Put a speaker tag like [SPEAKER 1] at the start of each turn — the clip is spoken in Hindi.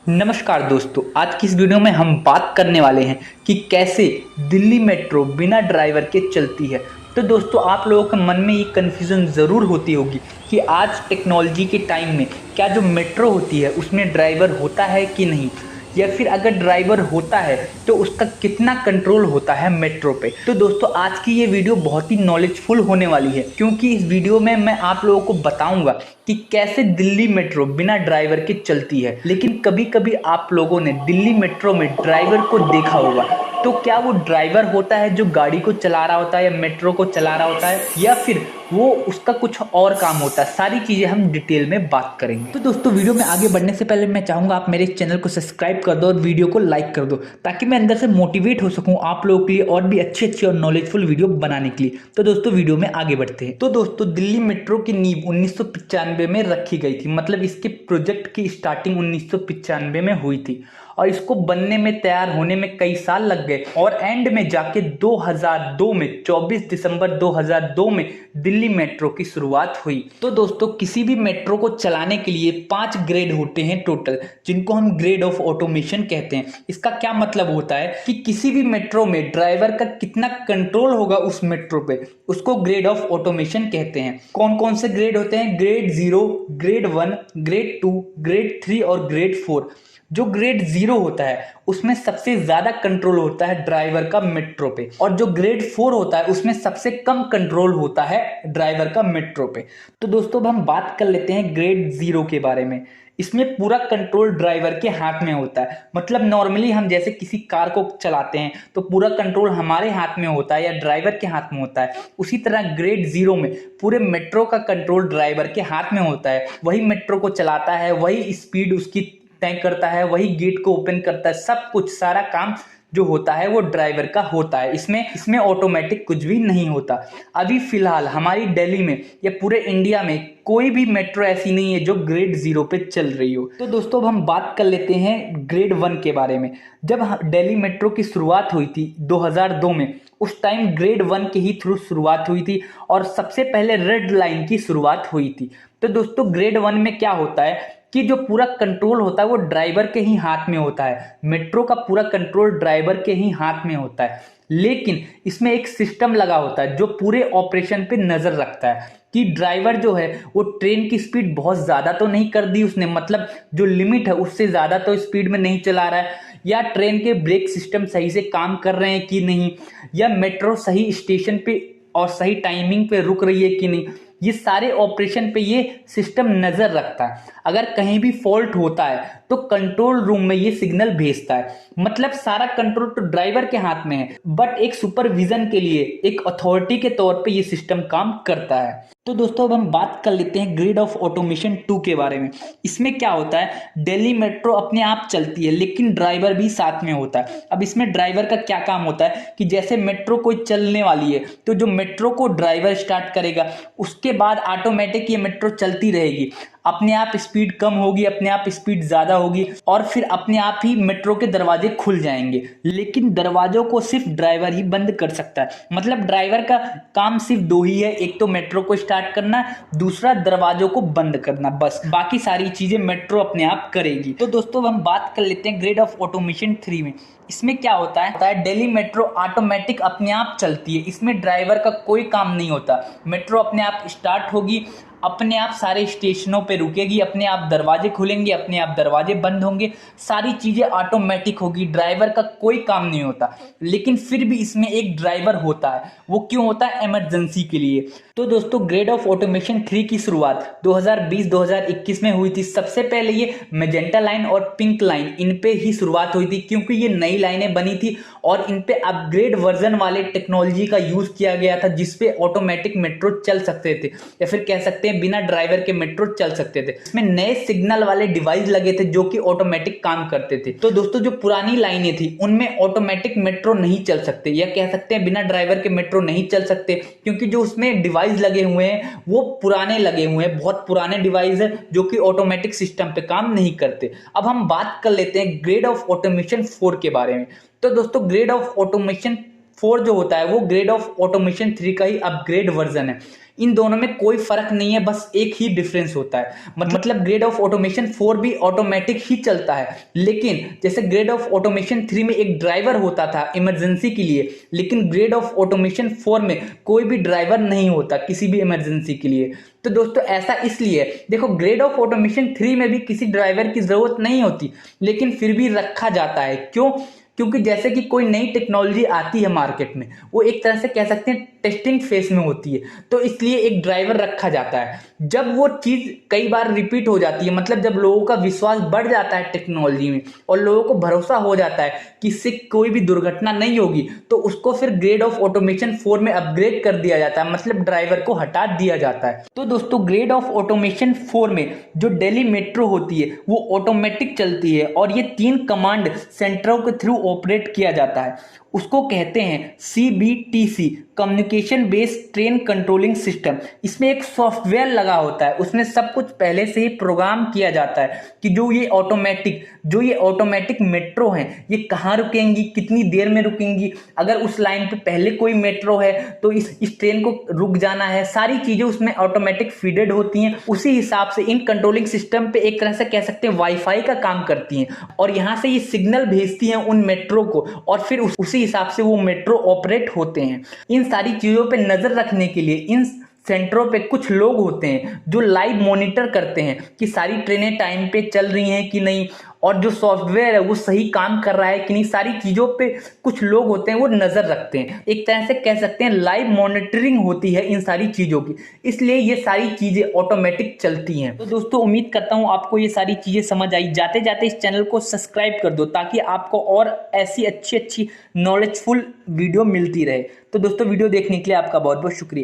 [SPEAKER 1] नमस्कार दोस्तों, आज की इस वीडियो में हम बात करने वाले हैं कि कैसे दिल्ली मेट्रो बिना ड्राइवर के चलती है। तो दोस्तों, आप लोगों के मन में ये कन्फ्यूज़न ज़रूर होती होगी कि आज टेक्नोलॉजी के टाइम में क्या जो मेट्रो होती है उसमें ड्राइवर होता है कि नहीं, या फिर अगर ड्राइवर होता है तो उसका कितना कंट्रोल होता है मेट्रो पे। तो दोस्तों, आज की ये वीडियो बहुत ही नॉलेजफुल होने वाली है, क्योंकि इस वीडियो में मैं आप लोगों को बताऊंगा कि कैसे दिल्ली मेट्रो बिना ड्राइवर के चलती है। लेकिन कभी कभी आप लोगों ने दिल्ली मेट्रो में ड्राइवर को देखा होगा, तो क्या वो ड्राइवर होता है जो गाड़ी को चला रहा होता है या मेट्रो को चला रहा होता है, या फिर वो उसका कुछ और काम होता है? सारी चीजें हम डिटेल में बात करेंगे। तो दोस्तों, वीडियो में आगे बढ़ने से पहले मैं चाहूंगा आप मेरे चैनल को सब्सक्राइब कर दो और वीडियो को लाइक कर दो, ताकि मैं अंदर से मोटिवेट हो सकूं आप लोगों के लिए और भी अच्छी अच्छी और नॉलेजफुल वीडियो बनाने के लिए। तो दोस्तों, वीडियो में आगे बढ़ते हैं। तो दोस्तों, दिल्ली मेट्रो की नींव 1995 में रखी गई थी, मतलब इसके प्रोजेक्ट की स्टार्टिंग 1995 में हुई थी और इसको बनने में, तैयार होने में कई साल लग गए और एंड में जाके 2002 में 24 दिसंबर 2002 में दिल्ली मेट्रो की शुरुआत हुई। तो दोस्तों, किसी भी मेट्रो को चलाने के लिए 5 ग्रेड होते हैं टोटल, जिनको हम ग्रेड ऑफ ऑटोमेशन कहते हैं। इसका क्या मतलब होता है कि किसी भी मेट्रो में ड्राइवर का कितना कंट्रोल होगा उस मेट्रो पे, उसको ग्रेड ऑफ ऑटोमेशन कहते हैं। कौन कौन से ग्रेड होते हैं? ग्रेड 0, ग्रेड 1, ग्रेड 2, ग्रेड 3 और ग्रेड 4। जो ग्रेड 0 होता है उसमें सबसे ज्यादा कंट्रोल होता है ड्राइवर का मेट्रो पे, और जो ग्रेड 4 होता है उसमें सबसे कम कंट्रोल होता है ड्राइवर का मेट्रो पे। तो दोस्तों, अब हम बात कर लेते हैं ग्रेड 0 के बारे में। इसमें पूरा कंट्रोल ड्राइवर के हाथ में होता है। मतलब नॉर्मली हम जैसे किसी कार को चलाते हैं तो पूरा कंट्रोल हमारे हाथ में होता है या ड्राइवर के हाथ में होता है, उसी तरह ग्रेड 0 में पूरे मेट्रो का कंट्रोल ड्राइवर के हाथ में होता है। वही मेट्रो को चलाता है, वही स्पीड उसकी तय करता है, वही गेट को ओपन करता है, सब कुछ, सारा काम जो होता है वो ड्राइवर का होता है। इसमें ऑटोमेटिक कुछ भी नहीं होता। अभी फिलहाल हमारी दिल्ली में या पूरे इंडिया में कोई भी मेट्रो ऐसी नहीं है जो ग्रेड 0 पे चल रही हो। तो दोस्तों, अब हम बात कर लेते हैं ग्रेड 1 के बारे में। जब दिल्ली मेट्रो की शुरुआत हुई थी 2002 में, उस टाइम ग्रेड 1 के ही थ्रू शुरुआत हुई थी और सबसे पहले रेड लाइन की शुरुआत हुई थी। तो दोस्तों, ग्रेड 1 में क्या होता है कि जो पूरा कंट्रोल होता है वो ड्राइवर के ही हाथ में होता है। मेट्रो का पूरा कंट्रोल ड्राइवर के ही हाथ में होता है, लेकिन इसमें एक सिस्टम लगा होता है जो पूरे ऑपरेशन पे नजर रखता है कि ड्राइवर जो है वो ट्रेन की स्पीड बहुत ज्यादा तो नहीं कर दी उसने, मतलब जो लिमिट है उससे ज्यादा तो स्पीड में नहीं चला रहा है, या ट्रेन के ब्रेक सिस्टम सही से काम कर रहे हैं कि नहीं, या मेट्रो सही स्टेशन पे और सही टाइमिंग पे रुक रही है कि नहीं। ये सारे ऑपरेशन पे ये सिस्टम नजर रखता है। अगर कहीं भी फॉल्ट होता है तो कंट्रोल रूम में ये सिग्नल भेजता है। मतलब सारा कंट्रोल तो ड्राइवर के हाथ में है, बट एक सुपरविजन के लिए, एक अथॉरिटी के तौर पे ये सिस्टम काम करता है। तो दोस्तों, अब हम बात कर लेते हैं ग्रिड ऑफ ऑटोमेशन 2 के बारे में। इसमें क्या होता है, दिल्ली मेट्रो अपने आप चलती है लेकिन ड्राइवर भी साथ में होता है। अब इसमें ड्राइवर का क्या काम होता है कि जैसे मेट्रो कोई चलने वाली है तो जो मेट्रो को ड्राइवर स्टार्ट करेगा, उसके बाद ऑटोमेटिक ये मेट्रो चलती रहेगी। अपने आप स्पीड कम होगी, अपने आप स्पीड ज्यादा होगी, और फिर अपने आप ही मेट्रो के दरवाजे खुल जाएंगे। लेकिन दरवाजों को सिर्फ ड्राइवर ही बंद कर सकता है। मतलब ड्राइवर का काम सिर्फ 2 ही है, एक तो मेट्रो को स्टार्ट करना, दूसरा दरवाजों को बंद करना, बस। बाकी सारी चीजें मेट्रो अपने आप करेगी। तो दोस्तों, हम बात कर लेते हैं ग्रेड ऑफ ऑटोमेशन 3 में। इसमें क्या होता है, दिल्ली मेट्रो ऑटोमेटिक अपने आप चलती है। इसमें ड्राइवर का कोई काम नहीं होता। मेट्रो अपने आप स्टार्ट होगी, अपने आप सारे स्टेशनों पे रुकेगी, अपने आप दरवाजे खुलेंगे, अपने आप दरवाजे बंद होंगे, सारी चीजें ऑटोमेटिक होगी, ड्राइवर का कोई काम नहीं होता। लेकिन फिर भी इसमें एक ड्राइवर होता है। वो क्यों होता है? इमरजेंसी के लिए। तो दोस्तों, ग्रेड ऑफ ऑटोमेशन 3 की शुरुआत 2020-2021 में हुई थी। सबसे पहले ये मैजेंटा लाइन और पिंक लाइन, इन पे ही शुरुआत हुई थी, क्योंकि ये नई लाइनें बनी थी और इन पे अपग्रेड वर्जन वाले टेक्नोलॉजी का यूज किया गया था, जिसपे ऑटोमेटिक मेट्रो चल सकते थे, या फिर कह सकते हैं बिना ड्राइवर के मेट्रो चल सकते थे। इसमें नए सिग्नल वाले डिवाइस लगे थे जो कि ऑटोमेटिक काम करते थे। तो दोस्तों, जो पुरानी लाइनें थी उनमें ऑटोमेटिक मेट्रो नहीं चल सकते, या कह सकते हैं बिना ड्राइवर के मेट्रो नहीं चल सकते, क्योंकि जो उसमें डिवाइस लगे हुए हैं वो पुराने लगे हुए हैं, बहुत पुराने डिवाइस है जो कि ऑटोमेटिक सिस्टम पे काम नहीं करते। अब हम बात कर लेते हैं ग्रेड ऑफ ऑटोमेशन 4 के बारे में। तो दोस्तों, ग्रेड ऑफ ऑटोमेशन 4 जो होता है वो ग्रेड ऑफ ऑटोमेशन 3 का ही अपग्रेड वर्जन है। इन दोनों में कोई फर्क नहीं है, बस एक ही डिफरेंस होता है। मतलब ग्रेड ऑफ ऑटोमेशन 4 भी ऑटोमेटिक ही चलता है, लेकिन जैसे ग्रेड ऑफ ऑटोमेशन 3 में एक ड्राइवर होता था इमरजेंसी के लिए, लेकिन ग्रेड ऑफ ऑटोमेशन 4 में कोई भी ड्राइवर नहीं होता किसी भी इमरजेंसी के लिए। तो दोस्तों ऐसा इसलिए, देखो ग्रेड ऑफ ऑटोमेशन 3 में भी किसी ड्राइवर की जरूरत नहीं होती, लेकिन फिर भी रखा जाता है। क्यों? क्योंकि जैसे कि कोई नई टेक्नोलॉजी आती है मार्केट में, वो एक तरह से कह सकते हैं टेस्टिंग फेज में होती है, तो इसलिए एक ड्राइवर रखा जाता है। जब वो चीज कई बार रिपीट हो जाती है, मतलब जब लोगों का विश्वास बढ़ जाता है टेक्नोलॉजी में और लोगों को भरोसा हो जाता है कि इससे कोई भी दुर्घटना नहीं होगी, तो उसको फिर ग्रेड ऑफ ऑटोमेशन 4 में अपग्रेड कर दिया जाता है, मतलब ड्राइवर को हटा दिया जाता है। तो दोस्तों ग्रेड ऑफ ऑटोमेशन 4 में जो दिल्ली मेट्रो होती है वो ऑटोमेटिक चलती है और ये 3 कमांड सेंटरों के थ्रू ऑपरेट किया जाता है। उसको कहते हैं CBTC, communication based train controlling system. इसमें एक सॉफ्टवेयर लगा होता है, उसमें सब कुछ पहले से ही प्रोग्राम किया जाता है कि जो ये ऑटोमेटिक मेट्रो हैं ये कहाँ रुकेंगी, कितनी देर में रुकेंगी, अगर उस लाइन पे पहले कोई मेट्रो है तो इस ट्रेन को रुक जाना है, सारी चीजें उसमें ऑटोमेटिक फीडेड होती हैं। उसी हिसाब से इन कंट्रोलिंग सिस्टम पे एक तरह से कह सकते हैं वाईफाई का काम करती हैं और यहाँ से ये सिग्नल भेजती हैं उन मेट्रो को और फिर उसी हिसाब से वो मेट्रो ऑपरेट होते हैं। इन सारी चीजों पे नजर रखने के लिए इन सेंटरों पे कुछ लोग होते हैं जो लाइव मॉनिटर करते हैं कि सारी ट्रेनें टाइम पे चल रही हैं कि नहीं, और जो सॉफ्टवेयर है वो सही काम कर रहा है कि नहीं, सारी चीजों पे कुछ लोग होते हैं वो नजर रखते हैं। एक तरह से कह सकते हैं लाइव मॉनिटरिंग होती है इन सारी चीजों की, इसलिए ये सारी चीजें ऑटोमेटिक चलती हैं। तो दोस्तों उम्मीद करता हूं आपको ये सारी चीजें समझ आई। जाते जाते इस चैनल को सब्सक्राइब कर दो ताकि आपको और ऐसी अच्छी अच्छी नॉलेजफुल वीडियो मिलती रहे। तो दोस्तों वीडियो देखने के लिए आपका बहुत बहुत शुक्रिया।